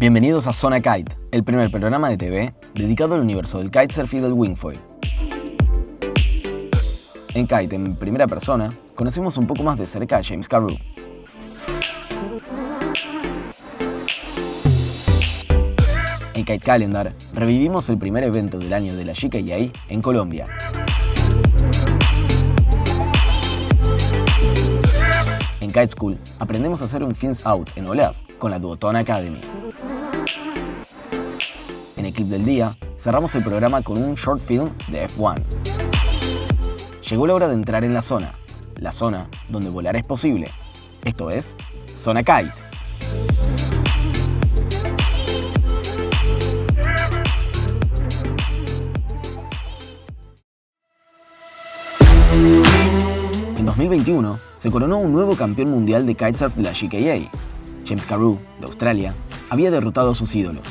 Bienvenidos a Zona Kite, el primer programa de TV dedicado al universo del kitesurf y del wingfoil. En Kite, en primera persona, conocemos un poco más de cerca a James Carew. En Kite Calendar, revivimos el primer evento del año de la GKA en Colombia. En Kite School, aprendemos a hacer un fins out en olas con la Zona Academy. En el clip del día, cerramos el programa con un short film de F1. Llegó la hora de entrar en la zona donde volar es posible. Esto es Zona Kite. En 2021 se coronó un nuevo campeón mundial de kitesurf de la GKA. James Carew, de Australia, había derrotado a sus ídolos,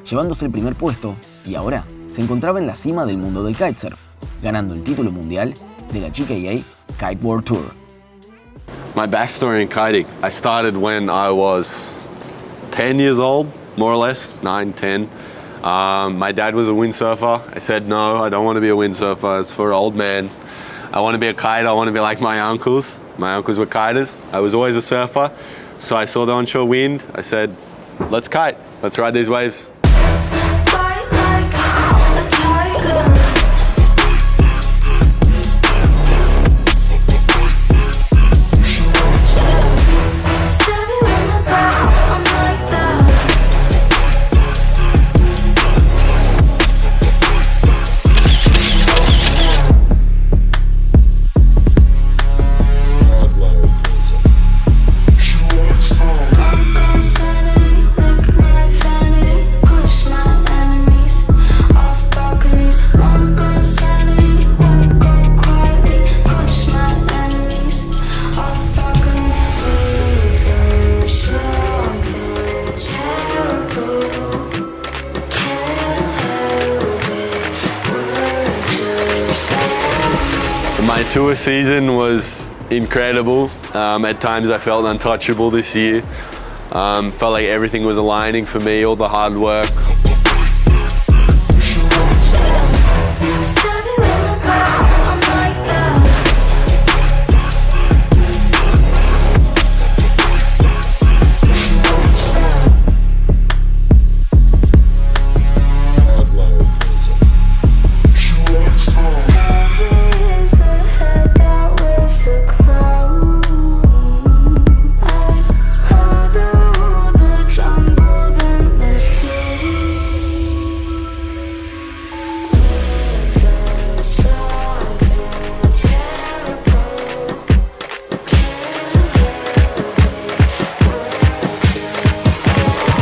llevándose el primer puesto, y ahora se encontraba en la cima del mundo del kitesurf, ganando el título mundial de la GKA Kite World Tour. My backstory in kiting, I started when I was 10 years old, more or less, 9, 10. My dad was a windsurfer. I said, no, I don't want to be a windsurfer, it's for an old man. I want to be a kiter, I want to be like my uncles. My uncles were kiters. I was always a surfer, so I saw the onshore wind. I said, let's kite, let's ride these waves. My tour season was incredible. At times I felt untouchable this year. Felt like everything was aligning for me, all the hard work.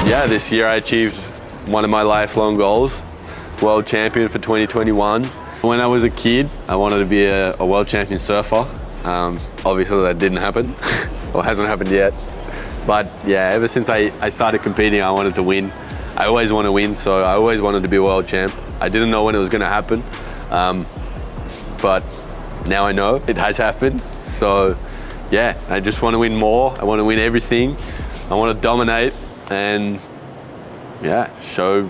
Yeah, this year I achieved one of my lifelong goals, world champion for 2021. When I was a kid, I wanted to be a world champion surfer. Obviously that didn't happen, or hasn't happened yet. But yeah, ever since I started competing, I wanted to win. I always want to win, so I always wanted to be a world champ. I didn't know when it was going to happen, but now I know it has happened. So yeah, I just want to win more. I want to win everything. I want to dominate and yeah, show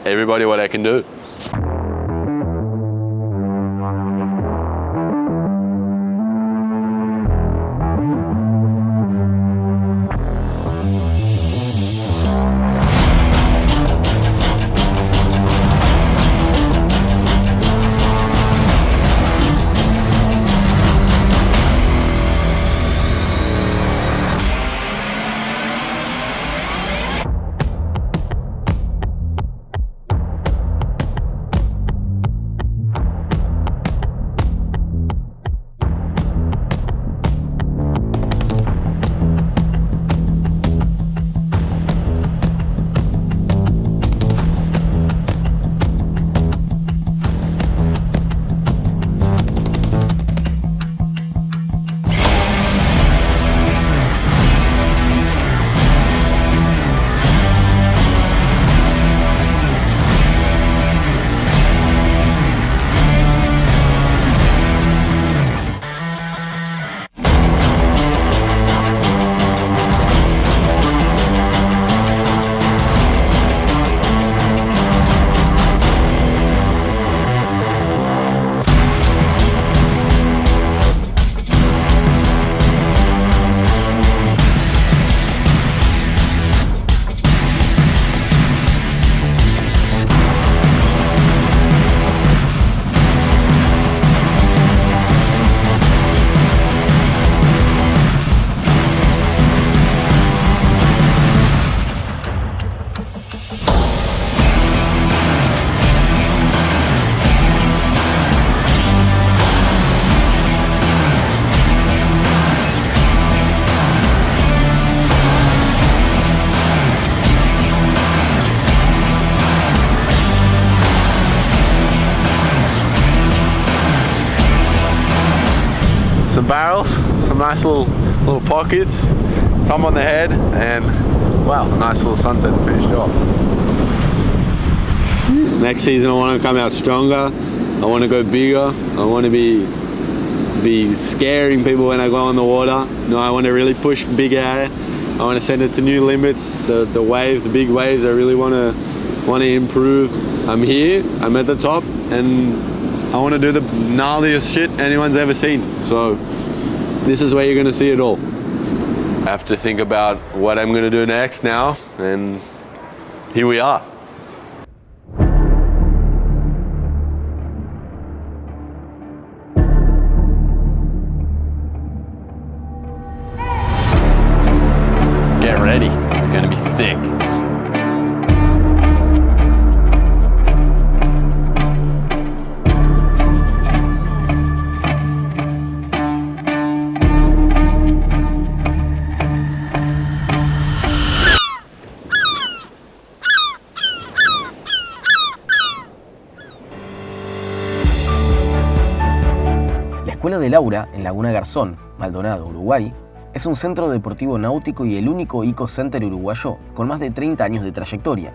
everybody what I can do. barrels, some nice little pockets, some on the head, and wow, a nice little sunset to finish it off. Next season I want to come out stronger, I want to go bigger, I want to be scaring people when I go on the water. No, I want to really push big air. I want to send it to new limits. The big waves, I really want to improve. I'm here, I'm at the top, and I want to do the gnarliest shit anyone's ever seen. So this is where you're going to see it all. I have to think about what I'm going to do next now, and here we are. Get ready, it's going to be sick. La Escuela de Laura, en Laguna Garzón, Maldonado, Uruguay, es un centro deportivo náutico y el único eco-center uruguayo con más de 30 años de trayectoria.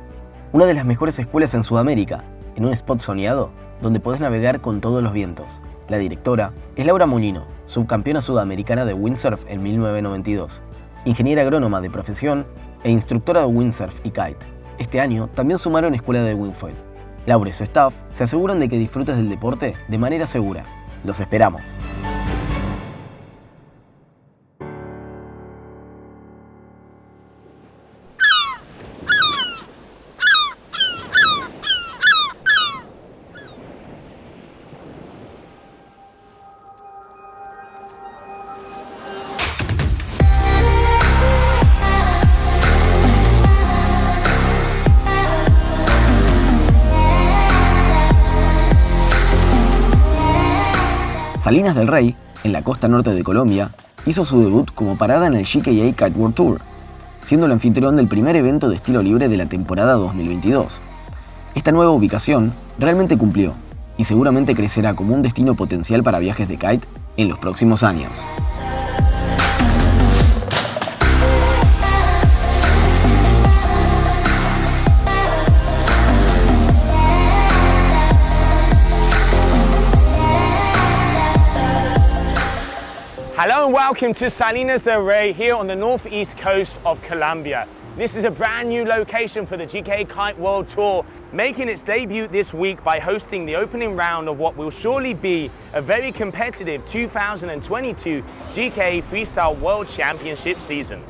Una de las mejores escuelas en Sudamérica, en un spot soñado donde podés navegar con todos los vientos. La directora es Laura Muñino, subcampeona sudamericana de windsurf en 1992, ingeniera agrónoma de profesión e instructora de windsurf y kite. Este año también sumaron escuela de wingfoil. Laura y su staff se aseguran de que disfrutes del deporte de manera segura. Los esperamos. Salinas del Rey, en la costa norte de Colombia, hizo su debut como parada en el GKA Kite World Tour, siendo el anfitrión del primer evento de estilo libre de la temporada 2022. Esta nueva ubicación realmente cumplió y seguramente crecerá como un destino potencial para viajes de kite en los próximos años. Hello and welcome to Salinas del Rey here on the northeast coast of Colombia. This is a brand new location for the GKA Kite World Tour, making its debut this week by hosting the opening round of what will surely be a very competitive 2022 GKA Freestyle World Championship season.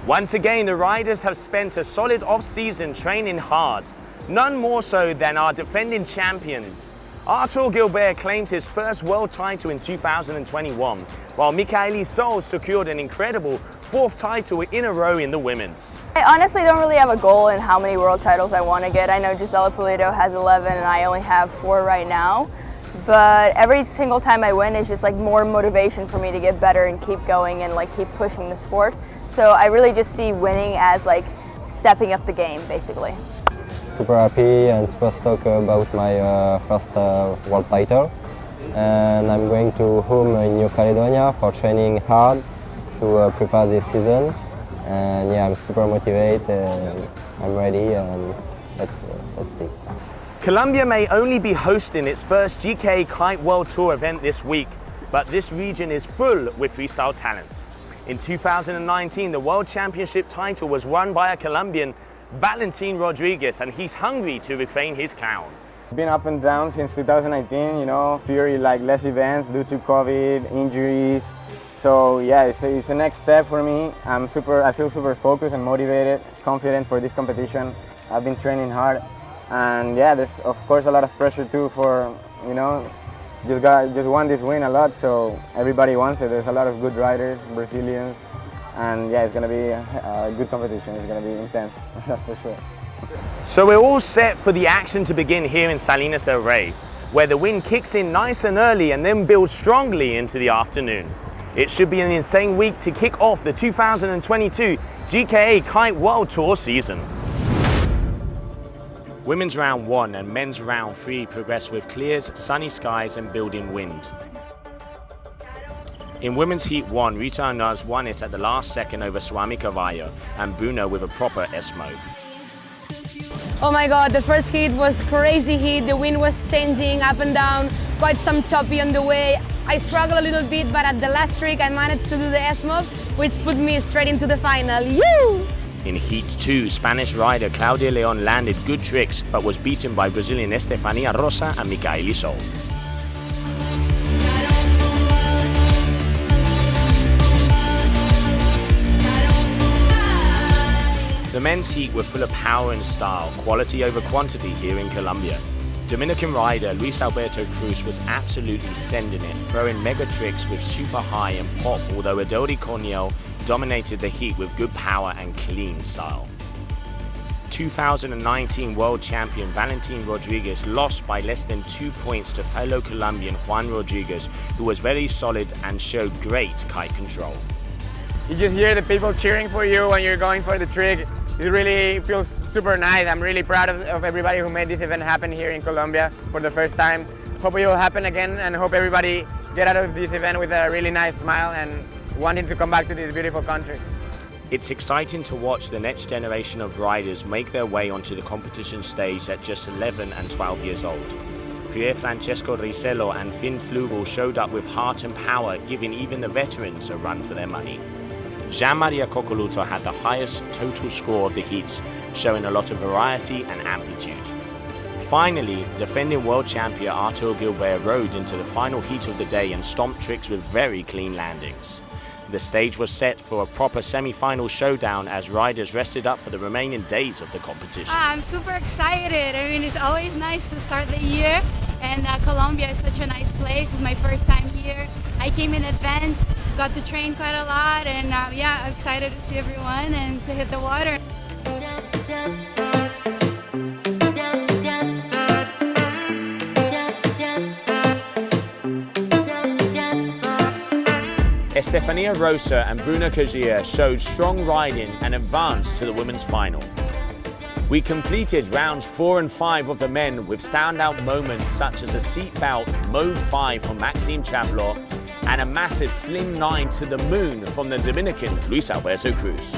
Once again, the riders have spent a solid off-season training hard, none more so than our defending champions. Artur Gilbert claimed his first world title in 2021, while Michaeli Sol secured an incredible fourth title in a row in the women's. I honestly don't really have a goal in how many world titles I want to get. I know Gisela Pulido has 11 and I only have 4 right now. But every single time I win is just like more motivation for me to get better and keep going and like keep pushing the sport. So I really just see winning as like stepping up the game basically. Super happy and super stoked about my first world title, and I'm going to home in New Caledonia for training hard to prepare this season. And yeah, I'm super motivated and I'm ready, and let's see. Colombia may only be hosting its first GKA Kite World Tour event this week, but this region is full with freestyle talent. In 2019, the World Championship title was won by a Colombian, Valentin Rodriguez, and he's hungry to reclaim his crown. Been up and down since 2019, you know, fewer like less events due to COVID, injuries. So yeah, it's a next step for me. I feel super focused and motivated, confident for this competition. I've been training hard, and yeah, there's of course a lot of pressure too for, you know, just won this win a lot, so everybody wants it. There's a lot of good riders, Brazilians. And yeah, it's going to be a good competition. It's going to be intense, that's for sure. So we're all set for the action to begin here in Salinas del Rey, where the wind kicks in nice and early and then builds strongly into the afternoon. It should be an insane week to kick off the 2022 GKA Kite World Tour season. Women's round 1 and men's round 3 progress with clears, sunny skies and building wind. In women's heat 1, Rita Arnauz won it at the last second over Swami Carvalho and Bruna with a proper S-mode. Oh my god, the first heat was crazy heat. The wind was changing up and down, quite some choppy on the way. I struggled a little bit, but at the last trick I managed to do the S-mode, which put me straight into the final. Yoo! In Heat 2, Spanish rider Claudia Leon landed good tricks, but was beaten by Brazilian Estefania Rosa and Micaeli Sol. The men's heat were full of power and style, quality over quantity here in Colombia. Dominican rider Luis Alberto Cruz was absolutely sending it, throwing mega tricks with super high and pop, although Adori Corniel dominated the heat with good power and clean style. 2019 world champion Valentin Rodriguez lost by less than 2 points to fellow Colombian Juan Rodriguez, who was very solid and showed great kite control. You just hear the people cheering for you when you're going for the trick. It really feels super nice. I'm really proud of everybody who made this event happen here in Colombia for the first time. Hope it will happen again, and hope everybody get out of this event with a really nice smile and wanting to come back to this beautiful country. It's exciting to watch the next generation of riders make their way onto the competition stage at just 11 and 12 years old. Pier Francesco Risello and Finn Flugel showed up with heart and power, giving even the veterans a run for their money. Jean-Maria Coccoluto had the highest total score of the heats, showing a lot of variety and amplitude. Finally, defending world champion Artur Gilbert rode into the final heat of the day and stomped tricks with very clean landings. The stage was set for a proper semi-final showdown as riders rested up for the remaining days of the competition. I'm super excited. I mean, it's always nice to start the year, and Colombia is such a nice place. It's my first time here. I came in advance, got to train quite a lot, and yeah, I'm excited to see everyone and to hit the water. Estefania Rosa and Bruna Kajia showed strong riding and advanced to the women's final. We completed rounds 4 and 5 of the men with standout moments such as a seatbelt Mode 5 from Maxime Chaplot and a massive slim 9 to the moon from the Dominican Luis Alberto Cruz.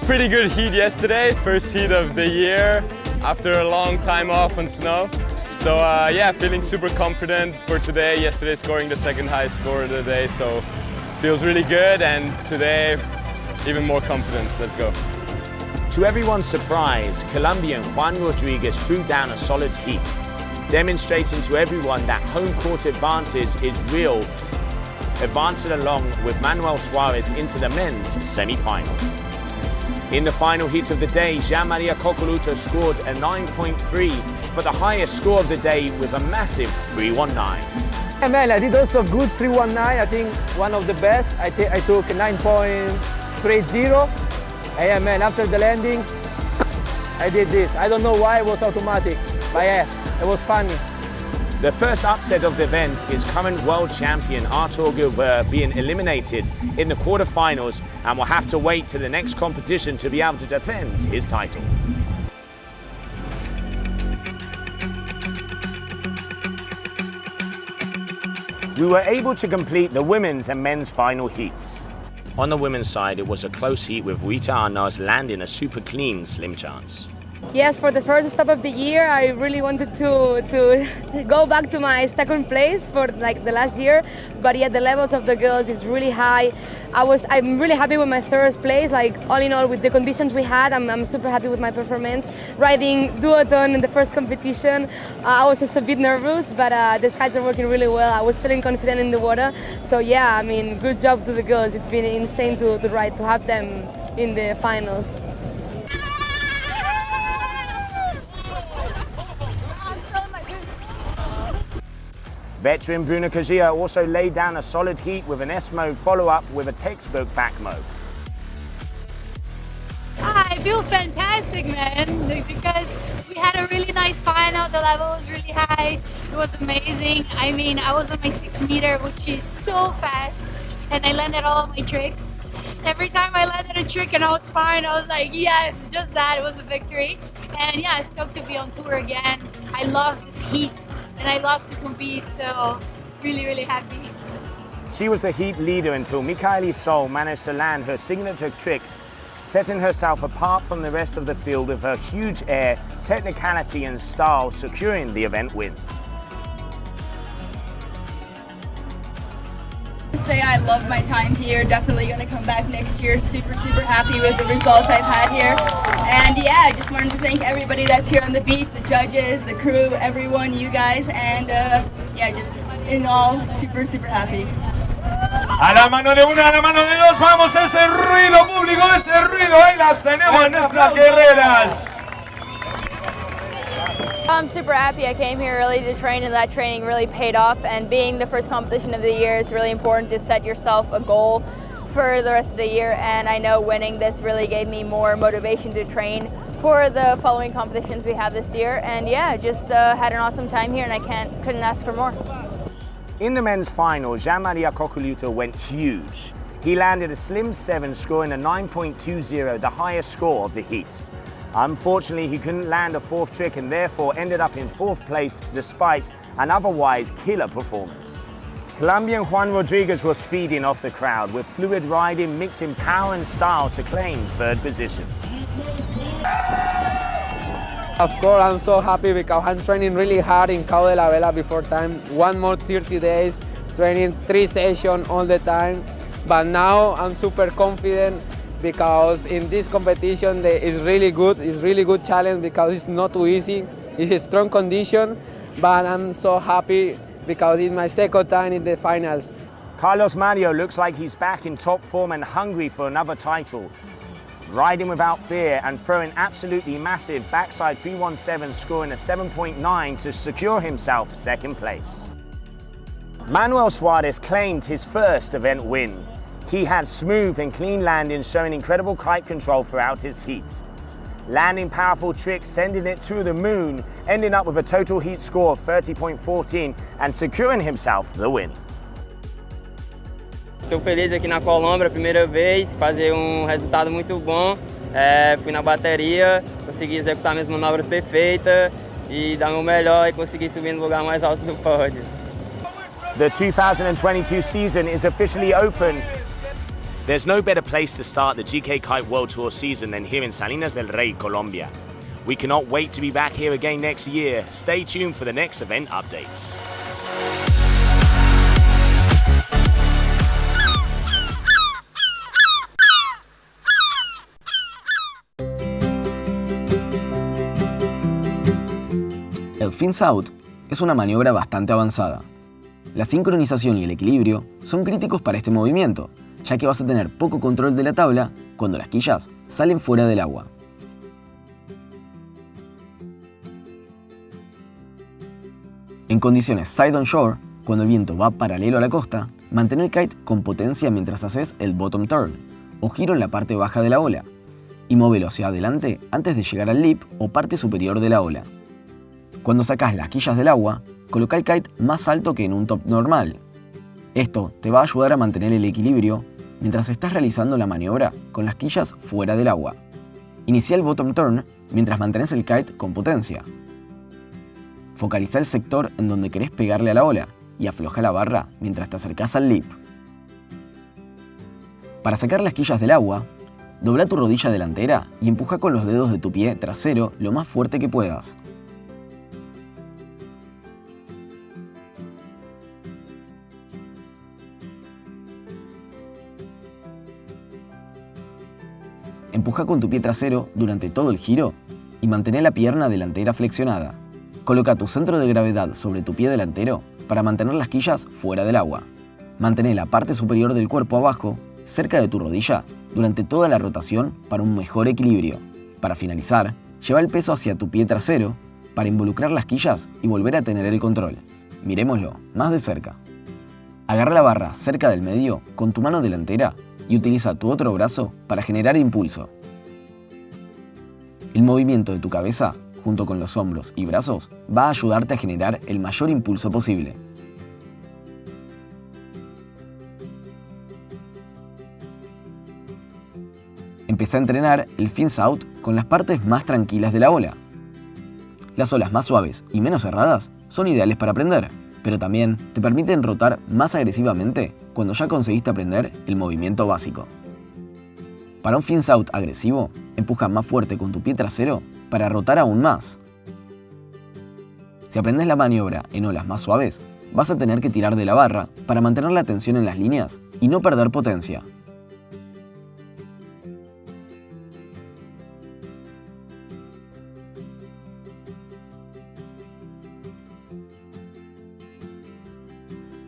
Pretty good heat yesterday, first heat of the year after a long time off on snow. So yeah, feeling super confident for today. Yesterday scoring the second highest score of the day, so feels really good, and today even more confidence. Let's go. To everyone's surprise, Colombian Juan Rodriguez threw down a solid heat, demonstrating to everyone that home court advantage is real, advancing along with Manuel Suarez into the men's semi-final. In the final heat of the day, Jean-Maria Coccoluto scored a 9.3 for the highest score of the day with a massive 319. Yeah, man, I did also good 319, I think one of the best. I took 9.30. And yeah, man, after the landing, I did this. I don't know why it was automatic, but yeah, it was funny. The first upset of the event is current world champion Artur Gilbert being eliminated in the quarterfinals and will have to wait to the next competition to be able to defend his title. We were able to complete the women's and men's final heats. On the women's side, it was a close heat with Rita Arnauz landing a super clean slim chance. Yes, for the first stop of the year, I really wanted to go back to my second place for like the last year. But yeah, the levels of the girls is really high. I'm really happy with my third place. Like all in all, with the conditions we had, I'm super happy with my performance. Riding duotone in the first competition, I was just a bit nervous, but the skies are working really well. I was feeling confident in the water. So yeah, I mean, good job to the girls. It's been insane to ride, to have them in the finals. Veteran Bruna Kajia also laid down a solid heat with an S-mode follow-up with a textbook back mode. I feel fantastic, man, because we had a really nice final. The level was really high. It was amazing. I mean, I was on my 6 meter, which is so fast, and I landed all of my tricks. Every time I landed a trick and I was fine, I was like, yes, just that, it was a victory. And yeah, stoked to be on tour again. I love this heat and I love to compete, so really, really happy. She was the heat leader until Michaeli Sol managed to land her signature tricks, setting herself apart from the rest of the field with her huge air, technicality and style, securing the event win. Say I love my time here, definitely going to come back next year, super happy with the results I've had here. And yeah, I just wanted to thank everybody that's here on the beach, the judges, the crew, everyone, you guys, and yeah, just in all, super happy. A la mano de una, a la mano de dos, vamos a ese ruido público, ese ruido, ahí las tenemos nuestras guerreras. I'm super happy. I came here early to train and that training really paid off, and being the first competition of the year, it's really important to set yourself a goal for the rest of the year, and I know winning this really gave me more motivation to train for the following competitions we have this year, and yeah, just had an awesome time here and I couldn't ask for more. In the men's final, Jean-Maria Cocoluto went huge. He landed a slim 7, scoring a 9.20, the highest score of the heat. Unfortunately, he couldn't land a 4th trick and therefore ended up in 4th place despite an otherwise killer performance. Colombian Juan Rodriguez was feeding off the crowd with fluid riding, mixing power and style to claim 3rd position. Of course, I'm so happy because I'm training really hard in Cabo de la Vela before time. 1 more 30 days, training 3 sessions all the time. But now I'm super confident because in this competition it's really good challenge because it's not too easy. It's a strong condition, but I'm so happy because it's my 2nd time in the finals. Carlos Mario looks like he's back in top form and hungry for another title. Riding without fear and throwing absolutely massive backside 317, scoring a 7.9 to secure himself 2nd place. Manuel Suarez claimed his 1st event win. He had smooth and clean landings, showing incredible kite control throughout his heat. Landing powerful tricks, sending it to the moon, ending up with a total heat score of 30.14 and securing himself the win. Estou feliz aqui na Colômbia, primeira vez, fazer resultado muito bom. Fui na bateria, consegui executar minhas manobras perfeitas e dar o meu melhor e conseguir subir no lugar mais alto do pódio. The 2022 season is officially open. There's no better place to start the GK Kite World Tour season than here in Salinas del Rey, Colombia. We cannot wait to be back here again next year. Stay tuned for the next event updates. El fins out es una maniobra bastante avanzada. La sincronización y el equilibrio son críticos para este movimiento, ya que vas a tener poco control de la tabla cuando las quillas salen fuera del agua. En condiciones side on shore, cuando el viento va paralelo a la costa, mantén el kite con potencia mientras haces el bottom turn, o giro en la parte baja de la ola, y móvelo hacia adelante antes de llegar al lip o parte superior de la ola. Cuando sacás las quillas del agua, coloca el kite más alto que en un top normal. Esto te va a ayudar a mantener el equilibrio mientras estás realizando la maniobra con las quillas fuera del agua. Inicia el bottom turn mientras mantienes el kite con potencia. Focaliza el sector en donde querés pegarle a la ola y afloja la barra mientras te acercás al lip. Para sacar las quillas del agua, dobla tu rodilla delantera y empuja con los dedos de tu pie trasero lo más fuerte que puedas. Empuja con tu pie trasero durante todo el giro y mantén la pierna delantera flexionada. Coloca tu centro de gravedad sobre tu pie delantero para mantener las quillas fuera del agua. Mantén la parte superior del cuerpo abajo, cerca de tu rodilla, durante toda la rotación para un mejor equilibrio. Para finalizar, lleva el peso hacia tu pie trasero para involucrar las quillas y volver a tener el control. Miremoslo más de cerca. Agarra la barra cerca del medio con tu mano delantera y utiliza tu otro brazo para generar impulso. El movimiento de tu cabeza, junto con los hombros y brazos, va a ayudarte a generar el mayor impulso posible. Empecé a entrenar el fins out con las partes más tranquilas de la ola. Las olas más suaves y menos cerradas son ideales para aprender, pero también te permiten rotar más agresivamente cuando ya conseguiste aprender el movimiento básico. Para un fins out agresivo, empuja más fuerte con tu pie trasero para rotar aún más. Si aprendes la maniobra en olas más suaves, vas a tener que tirar de la barra para mantener la tensión en las líneas y no perder potencia.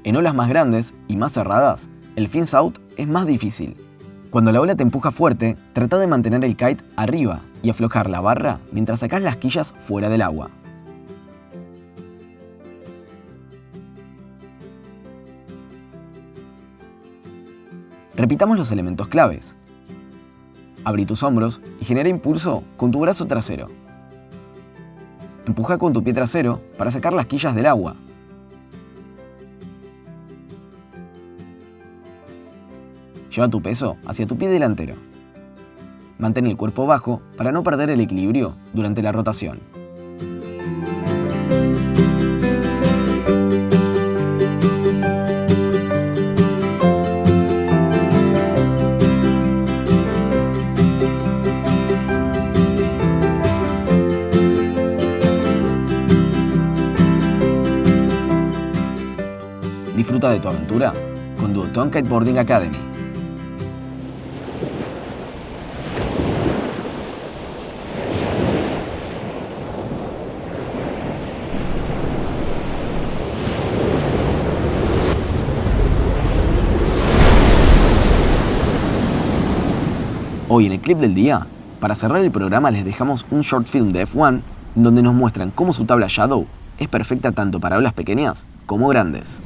En olas más grandes y más cerradas, el fins out es más difícil. Cuando la ola te empuja fuerte, trata de mantener el kite arriba y aflojar la barra mientras sacás las quillas fuera del agua. Repitamos los elementos claves. Abrí tus hombros y genera impulso con tu brazo trasero. Empuja con tu pie trasero para sacar las quillas del agua. Lleva tu peso hacia tu pie delantero. Mantén el cuerpo bajo para no perder el equilibrio durante la rotación. Disfruta de tu aventura con Zona Kiteboarding Academy. Hoy en el clip del día, para cerrar el programa les dejamos un short film de F1 donde nos muestran cómo su tabla Shadow es perfecta tanto para olas pequeñas como grandes.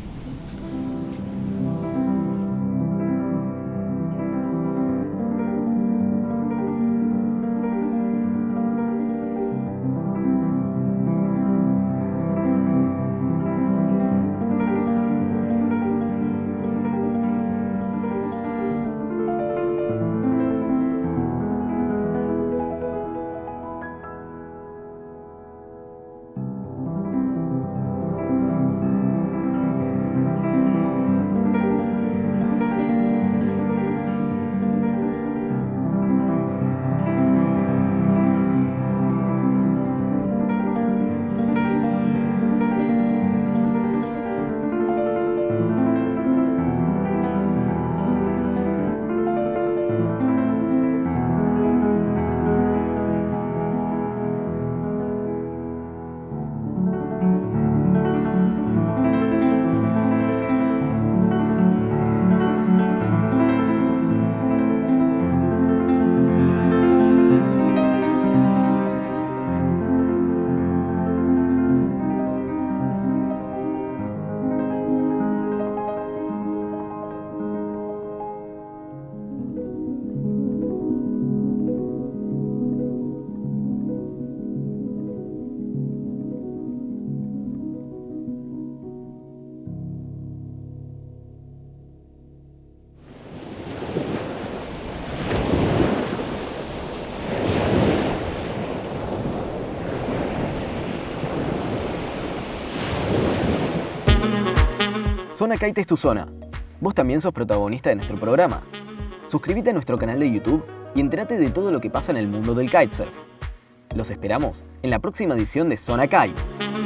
Zona Kite es tu zona. Vos también sos protagonista de nuestro programa. Suscríbete a nuestro canal de YouTube y entérate de todo lo que pasa en el mundo del kitesurf. Los esperamos en la próxima edición de Zona Kite.